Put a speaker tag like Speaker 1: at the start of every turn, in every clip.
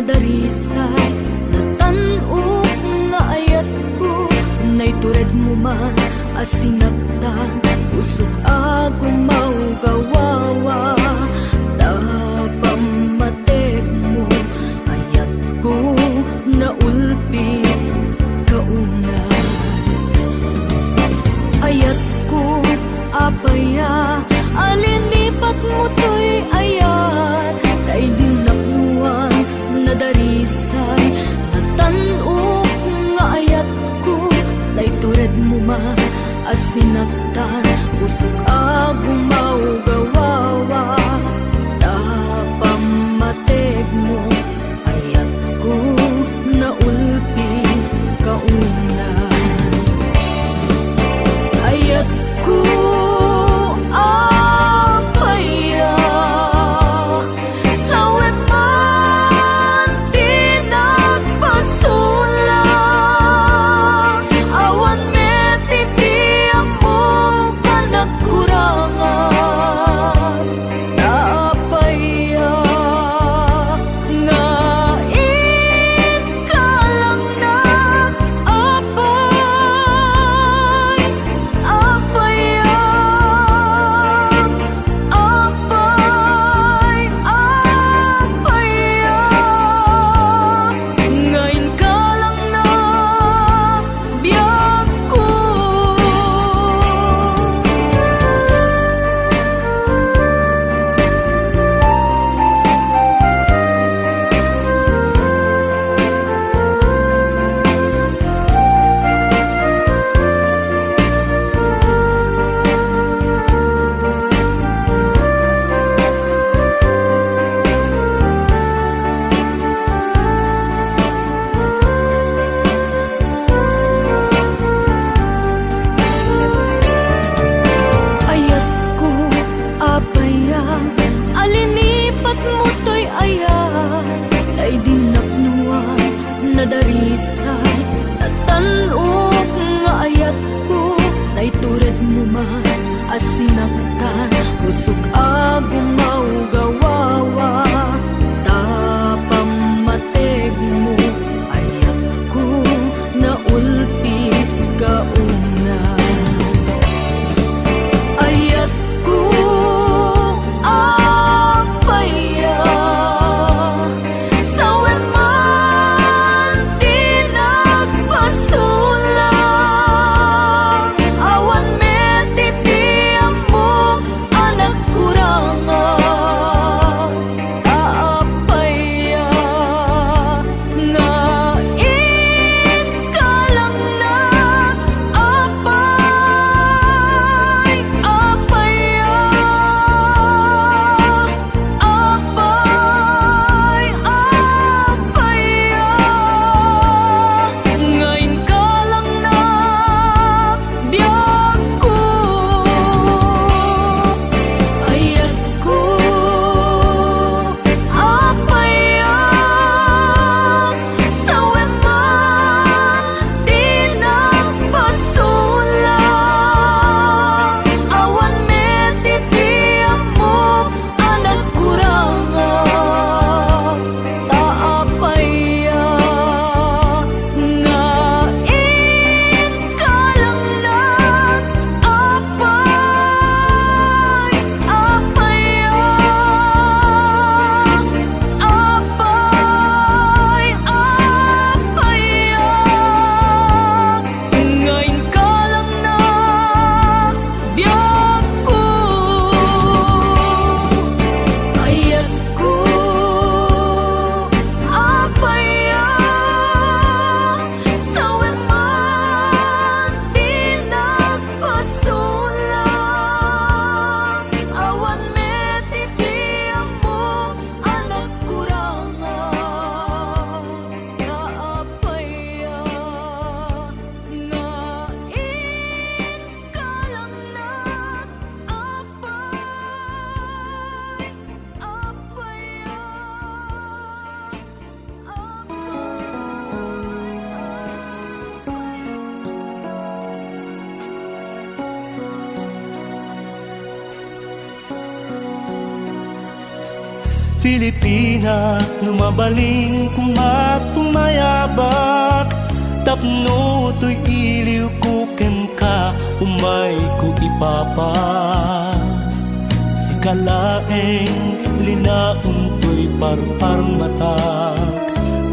Speaker 1: nadarisay natan-uk nga ayat ko nay tured mo man asinagtan usok agong maugawawa tapamatek mo ayat ko na ulpi kauna ayat ko apaya alinipat mo to'y ayat kay dinapuan nadarisay natan-uk nga ayat ko nay tured mo man asinagtan usok agong maugawawa tapamatek mo ayat ko na ulpi kauna ayat ko apaya sawe man di nagpasula awan metiti mo panagkurangan
Speaker 2: Pilipinas, numabaling kung matumayabak. Tapno to'y iliw kuken ka, umay ko ipapas. Si kalaeng linaon to'y parpar matak.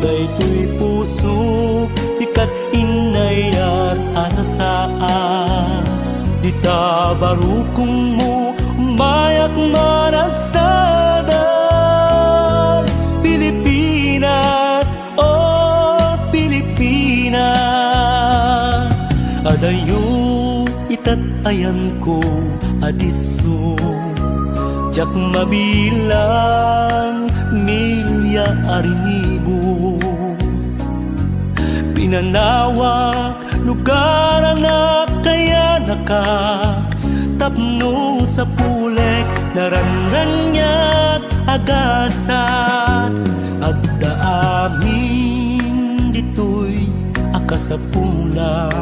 Speaker 2: Daytoy pusok, sikat inay at arasaas. Dita barukong mo, umayak managsada. Pilipinas, oh Pilipinas, adayo itatayan ko adiso. Jak mabilang milya arinibo, pinanawak lugar na kaya nakak. Tapno sa pulek naranranyak agasat. Agda amin dito'y akasapulang.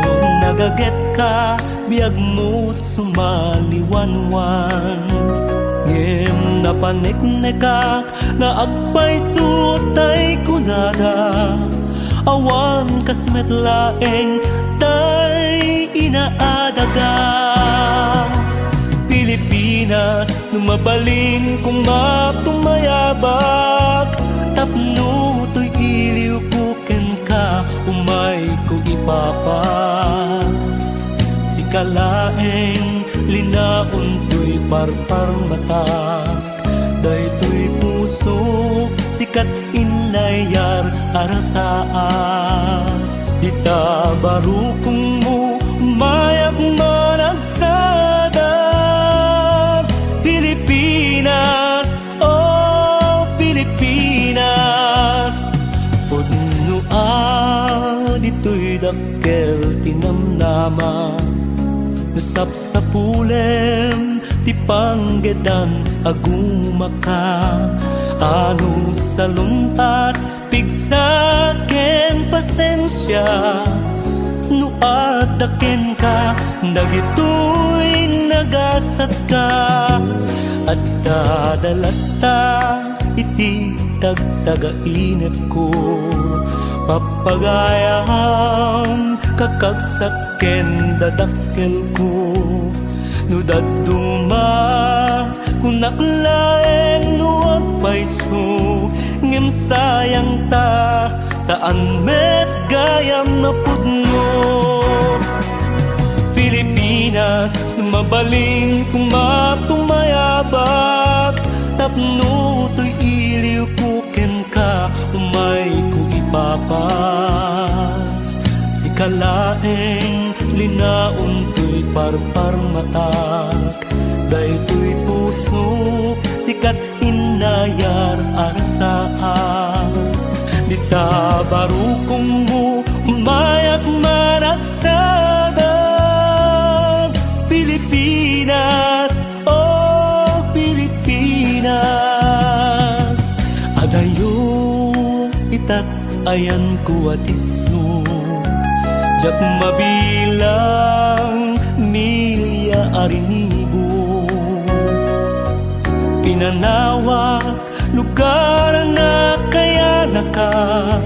Speaker 2: Noon nagaget ka, biyag mo't sumaliwanwan. Ngem napanik-nekak na agpay sutay kunada. Awan kasmet laeng tay inaadaga. Pilipinas, numabalin kung matumayabak. Tapno to'y iliw kuken ka, umay ko ipapas. Si kalaeng linaon to'y parpar matak. Daytoy pusok, sikat inayar arasaas. Dita barukong mo, umayak managsada. Pilipinas, oh Pilipinas, pudno dito'y dakkel tinamnama. Nusap sa pulem, ti panggedan agumaka. Ano sa lumpat, pigsaken pasensya. Nuadaken ka, dagito'y nagasat ka. At dadalata, iti tagtagainip ko. Papagayam, kakagsaken dadakkel ko. Nudaduma, kunaklaeng nuagpaiso. Ngem sayang ta, saan met gayam na pudno. Pilipinas, mabaling kung matumayabak. Tapno to'y iliw kuken ka, umay ko ipapas. Si kalaeng linaon to'y parpar matak. Daytoy pusok, sikat inayar arasaas. Dita barukong mo, umayak managsada. Pilipinas, oh Pilipinas, adayo itat ayan ko atiso. Jak mabilang milya arinibo, pinanawak lugar na kaya nakak.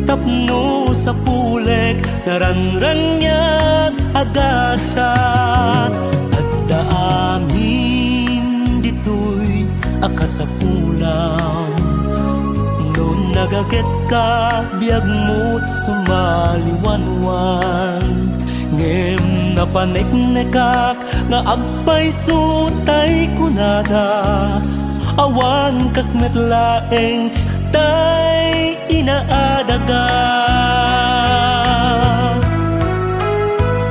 Speaker 2: Tapno sa pulek naranranyak agasat. At daamin dito'y akasapulang. Noon nagaget ka, biyag mo't sumaliwanwan. Ngem napanek-nekak nga agpay sutay kunada. Awan kasmet laeng tay inaadaga.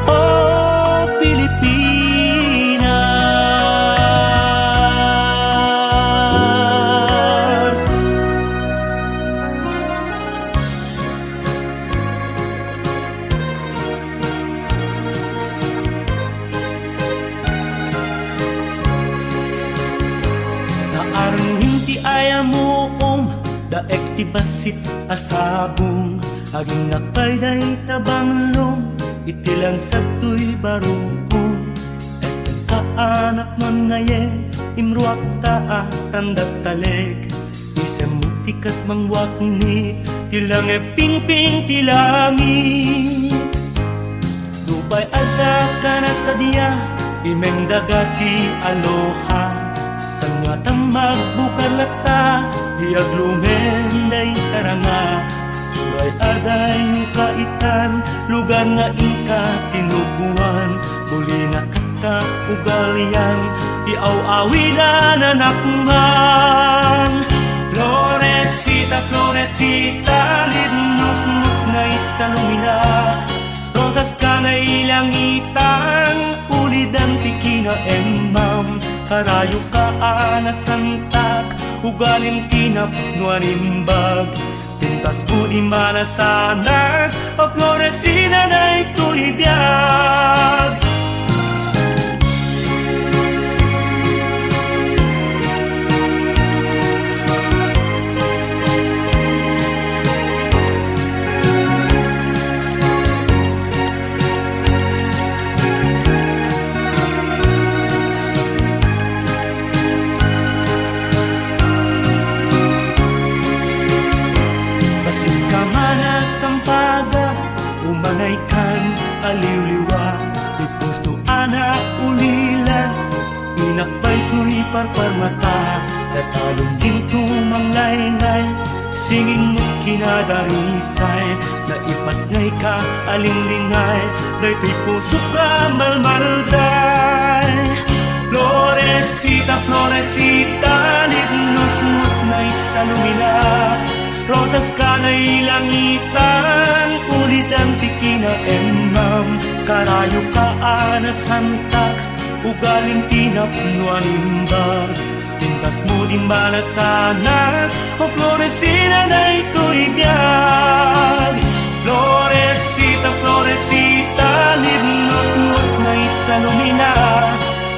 Speaker 2: Oh Pilipinas, naarang hindi ayamo daek ti basit asabong. Aging nakpayday tabanglong, itilang sa tuy barukong. Eseng kaanak man ngayon, imruak taa tandat taleg isem mutikas mangwakni tilang e pingping tilangi Dubay ada kana sa dia imeng dagati aloha Sanga tamag bukar lata diag lumenday taranga Dubay aday kaitan lugar nga inka tinubuan Muli na ugalian di aw-awinan anakman Florecita, florecita Lidnus-nut na isalumina Rosas ka na ilangitan Ulidan tikina emam Karayo ka anasantak Ugalim tinap nuanimbag Tintas budi manasanas O florecita na ito'y biyag Umanaykan aliw-liwa Di puso ana ulilan Inakbay ko'y parparmata Tatalong ginto manglaylay Singin mo't kinadarisay Naipasngay ka alinglingay Dayto'y puso ka malmalday Florecita, florecita Lidnus-nut na isalumila Rosas ka na ilangitan Ulit ang tikina emam Karayo ka anasantak Ugaling tinapnuanimbag Tintas mo di malasanas O florecina na ito'y biyag Florecita, florecita Lidnus-nut na isalumina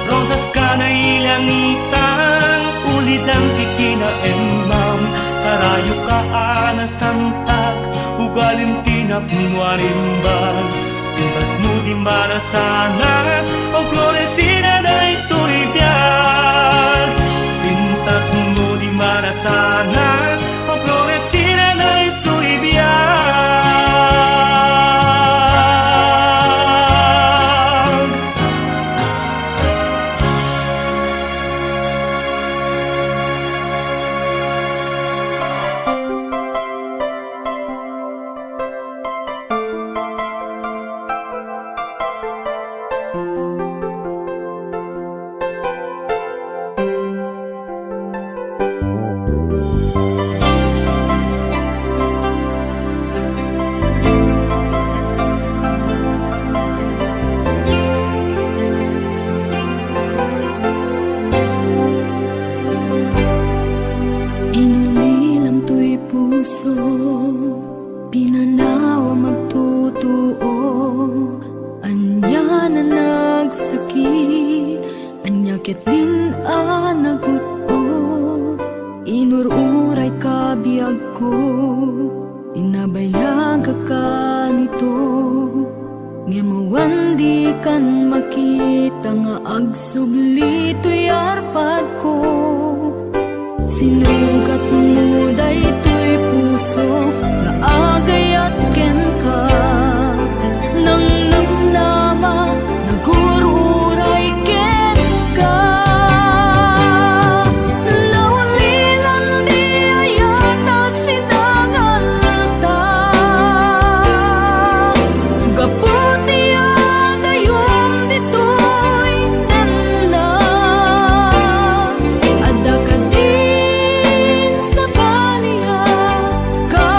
Speaker 2: Rosas ka na ilangitan Ulit ang tikina emam Karayo ka anasantak Ugalim tinapnuanimbag Tintas mo di malasanas O florecina na ito'y biyag Tintas mo di malasanas O florecina na ito'y biyag
Speaker 1: Pinanawa magtutuo Anya na nagsakit Anyakit din naguto Inururay kabiyag ko Inabayag ka nito Ngemawan di kan makita Nga agsubli to'y arpad ko Sinugat mo dayto'y puso Nga agayat ken ka Nang namnama Nagururay ken ka Laulilan di ayata sinangalta Gaputi adayom dito'y nanda Ada ka din sa baliya Ka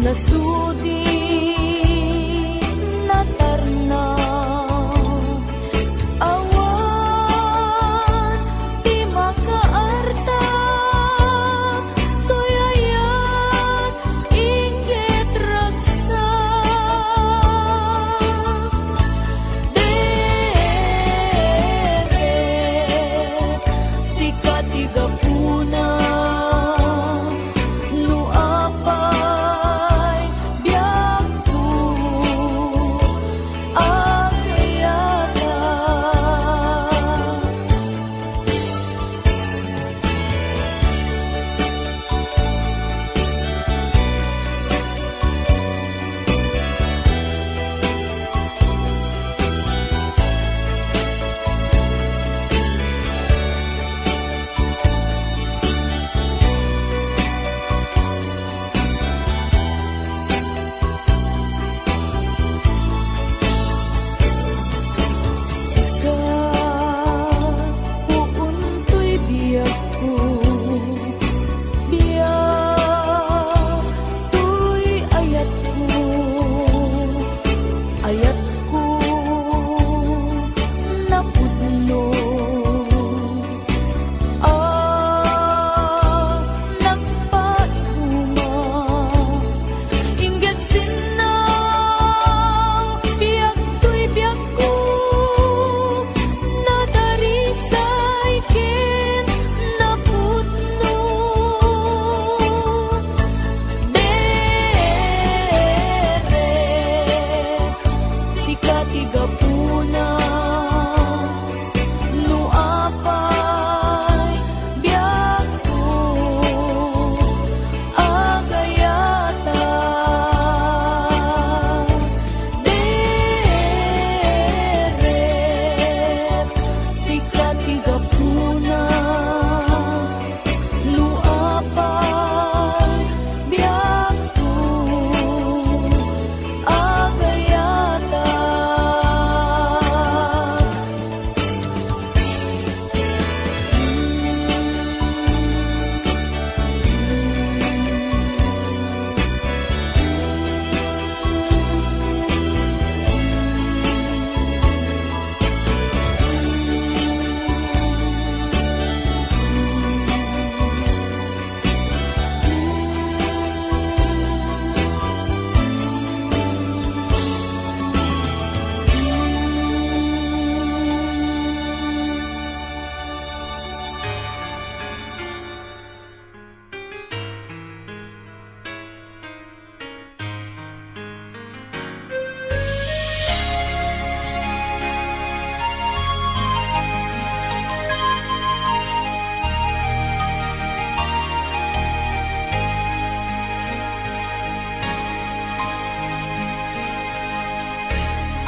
Speaker 1: nasudi natarna awan di makaarta toyayat inggit raksa dere sikat igapuna luapay biagku agayata puuntoy biagku biagtoy ayatku napudno nagpaiguma inggit sinaw biagtoy biagku nadarisay ken napudno dere sikat igapuna luapay biagku agayata dere sikat igapuna luapay biagku agayata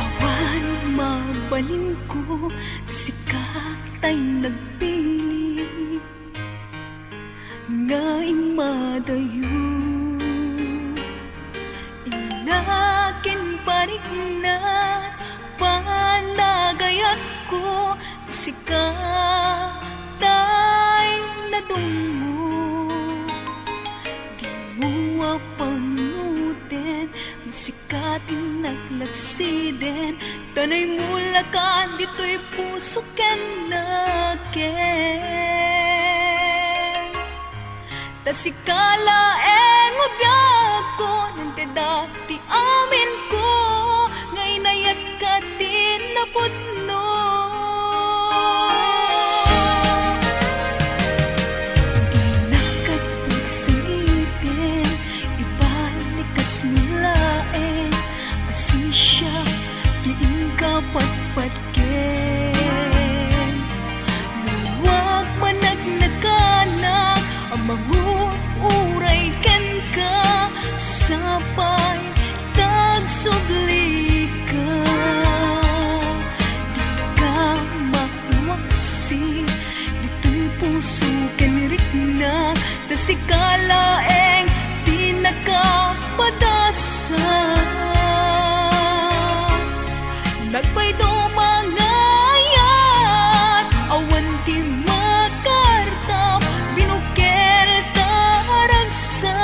Speaker 1: awan mabalin ko sikat ay nagpili nga imadayo inakin parignat panagayat ko sikat ay nadungo di mo apanunutin sikatin naglagsiden tanay mula ka dito'y puso ken naken tasikala ubyak ko nante dati amin ko ngay nayat ka din napudno di nakatpagsalitin ibalikas mulaen asisya diin ka patpatken luwag managnakanak ang manguuray ken ka sapay tagsubli ka di ka maiwaksi dito'y puso ken rikna tasikalaeng di nakapadasa nagpay dumangayat awan di makartap binukel taragsa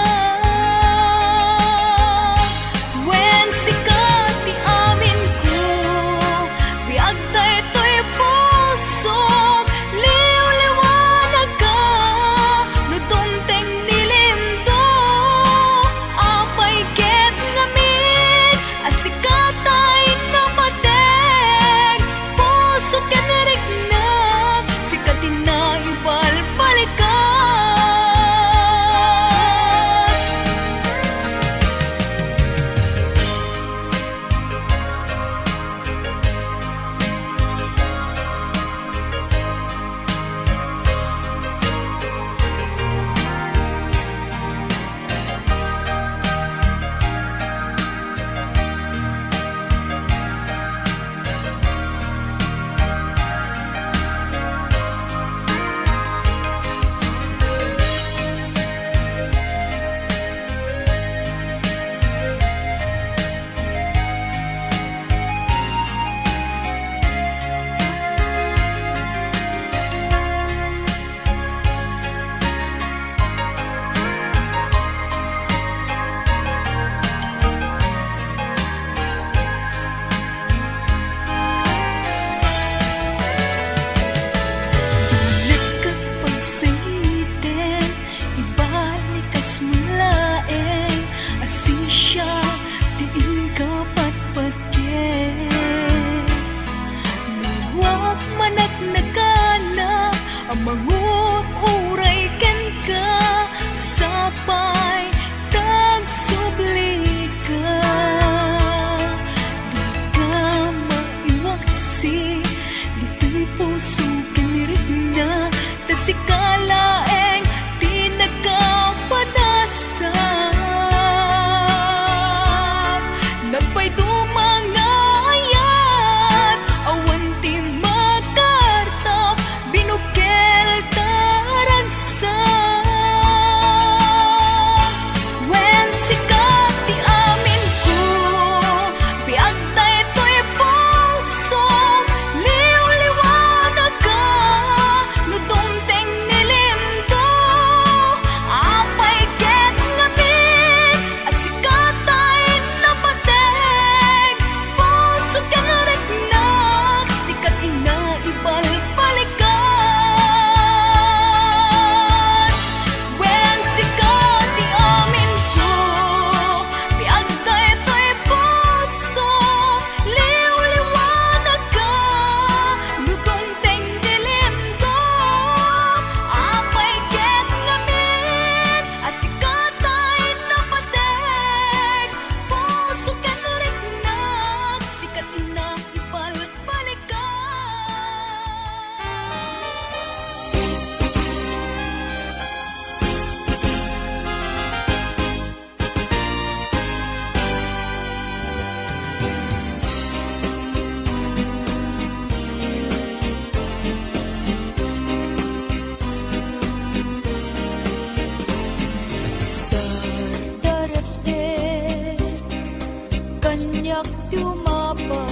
Speaker 1: agtiumapay.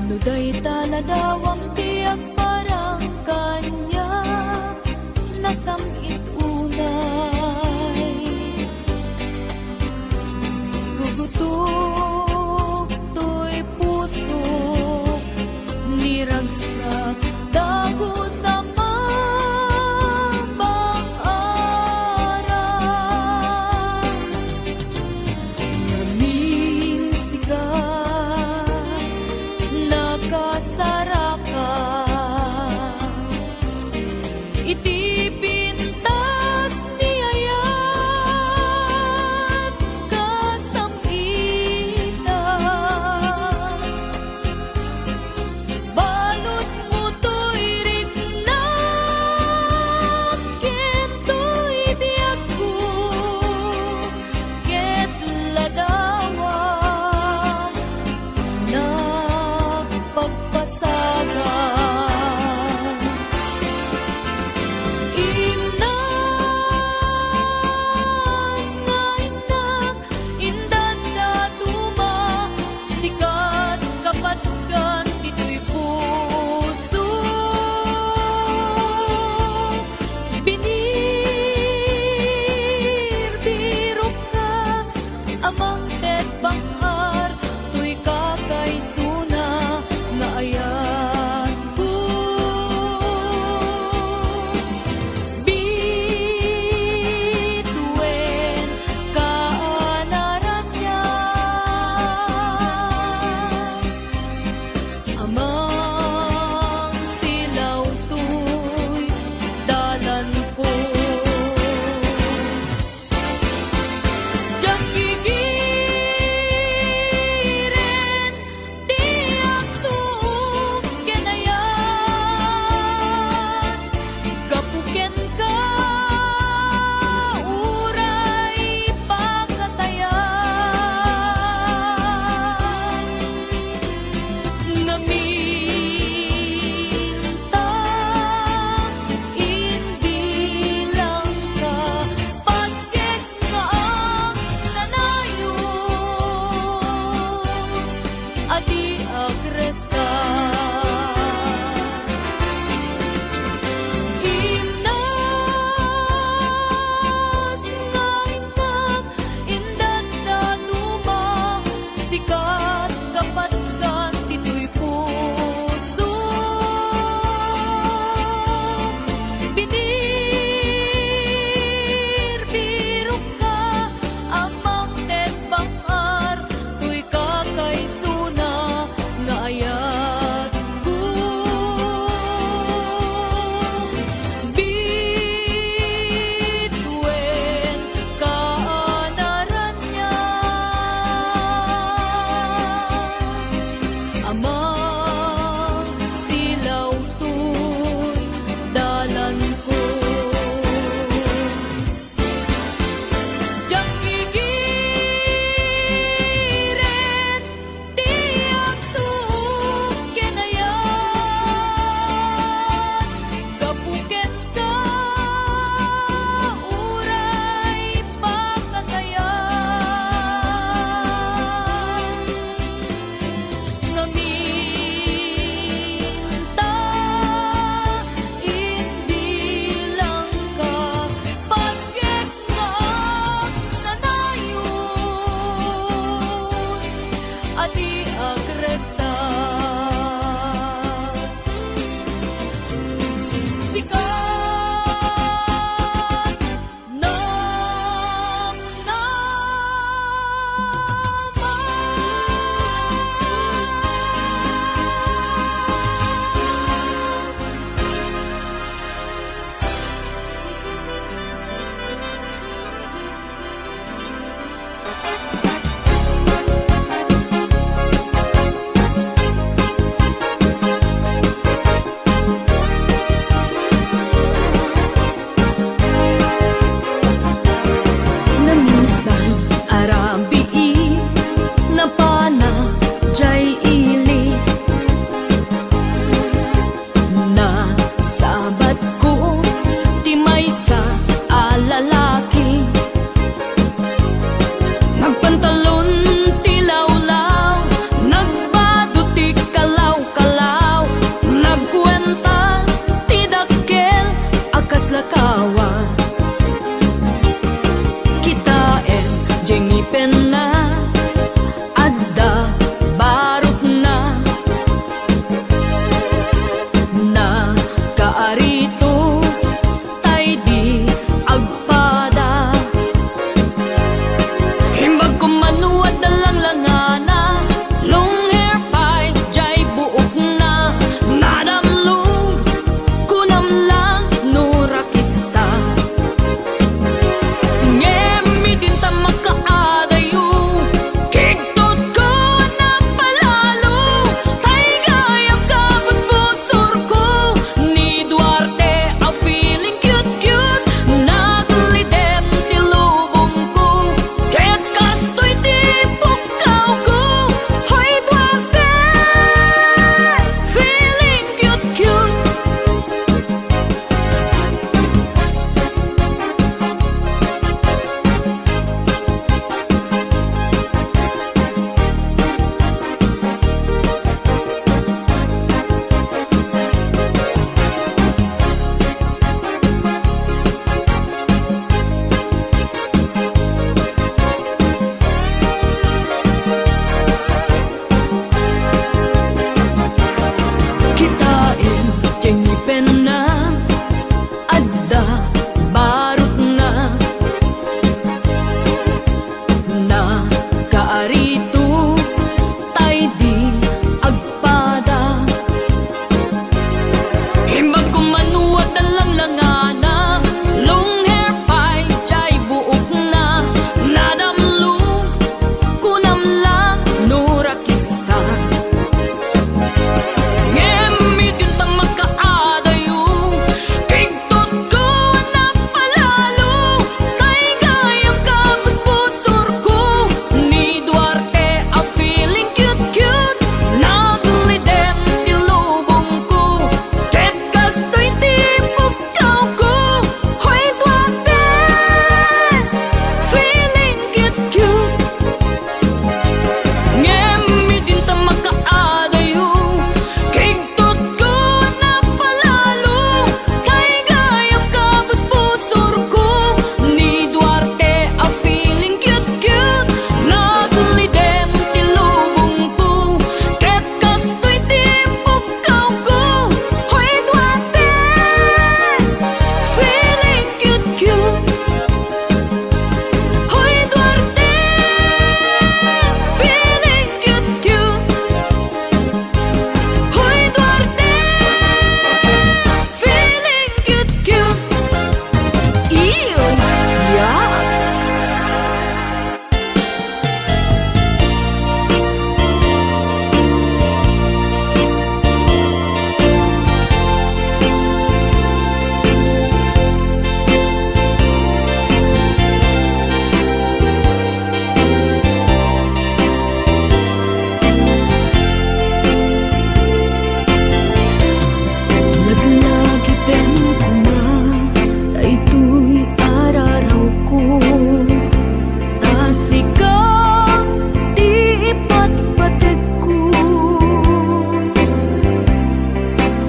Speaker 1: Nuday taladawang tiyak parang kanya, nasamit unay. Sigugutok to'y puso, niragsak dago sa mabang araw. Naming sigat, nakasaraka, iti pintas niyayan kasampitan. Balot mo to'y riknak, ket to'y biyak ko, ket ladawan nagpagpasagan. Imnas nga inak, indan na tuma, sikat kapatgan dito'y puso. Binirbirok ka, amang tet banghar, to'y kakaysuna nga ayan ko. asawa. Kitaen jengipen na adda barot na kaaritos tay di agpada. Himbag ko manuwad dalang langana, long hair pie jay buok na nadamlog kunam lang no rakista. Ngemi din ta makaadayo kigtot ko na palalo tay gayam kapos busor ko ni Duarte a feeling cute cute naglidem ti lubong ko ket kastoy ti pukaw ko. Hoy Duarte, feeling cute cute. Kitain jengipen na adda barot na kaaritos tay di agpada. Himbag ko manuwad dalang langana, long hair pie jay buok na nadamlog kunam lang no rakista. Ngemi din ta makaadayo kigtot ko na palalo tay gayam kapos busor ko ni Duarte a feeling cute cute naglidem ti lubong ko ket kastoy ti pukaw ko. Hoy Duarte, feeling cute cute. Ngemi din ta makaadayo kigtot ko na palalo tay gayam kapos busor ko ni Duarte a feeling cute cute naglidem ti lubong ko ket kastoy ti pukaw ko. Hoy Duarte, feeling cute cute. Hoy Duarte, feeling cute cute. Hoy Duarte, feeling cute cute. Ew, yucks. Laglagi pen ko na daytoy araraw ko tasikang di ipatpatid ko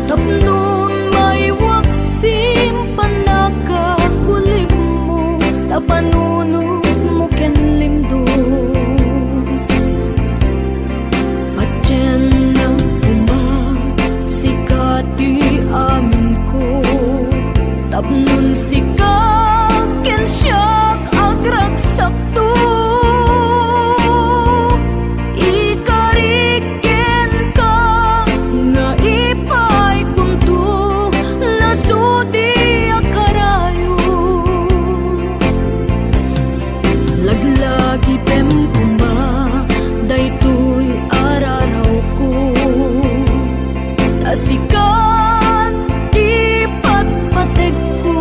Speaker 1: tapnon may waksim panakakulib mo tapanunod mo ken limdon patyen na sikati amin ko tapnon sikak ken siyak agragsak to ikariken ka nga ipay kunto nasudi akarayo laglagi pem kuma daytoy araraw ko tasikan di patpateg ko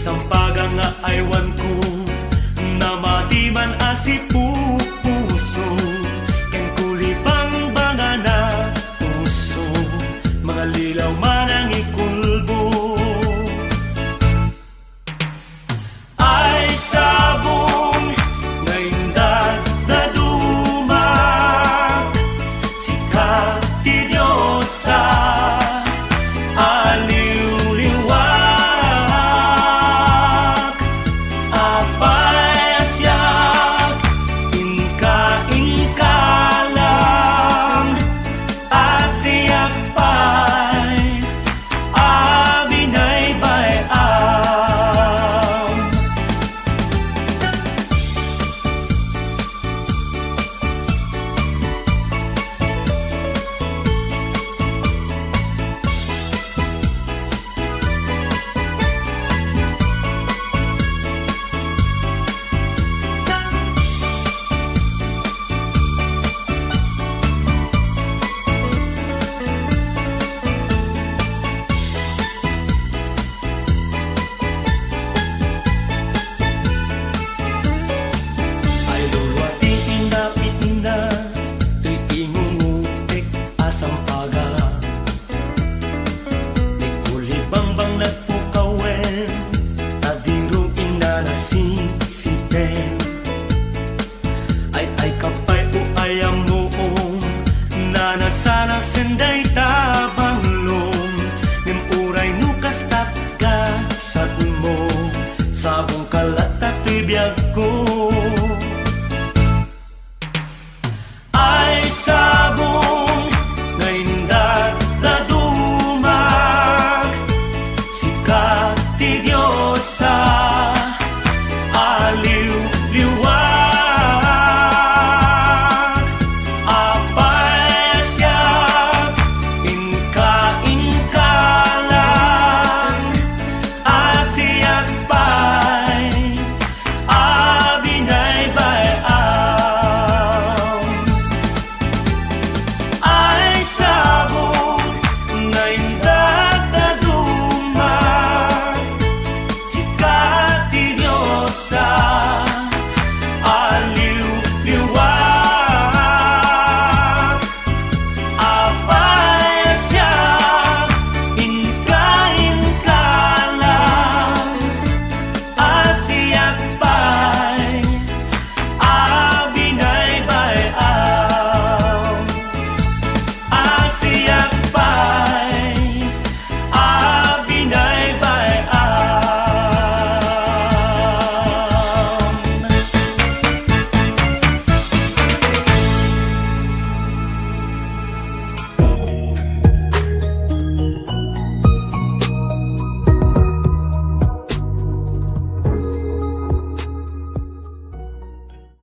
Speaker 2: sampaga nga aywan ko na matiman asipu puso ken kulibang banga na puso mga lilaw man ang ikulbo ay sabong na indad na dumak sikat ti Diyosa aliw-liwak apay asyak inka-inka lang asiyak pay aminay bayam ay luluwati inapit na to'y ingungutik asang paga may kulibang-bang nagpukawen adirong inanasisipen ay kapay o ayam noong nanasana senday tabanglong nim uray nukas tapka sa mo sabong kalat at tibiyag ko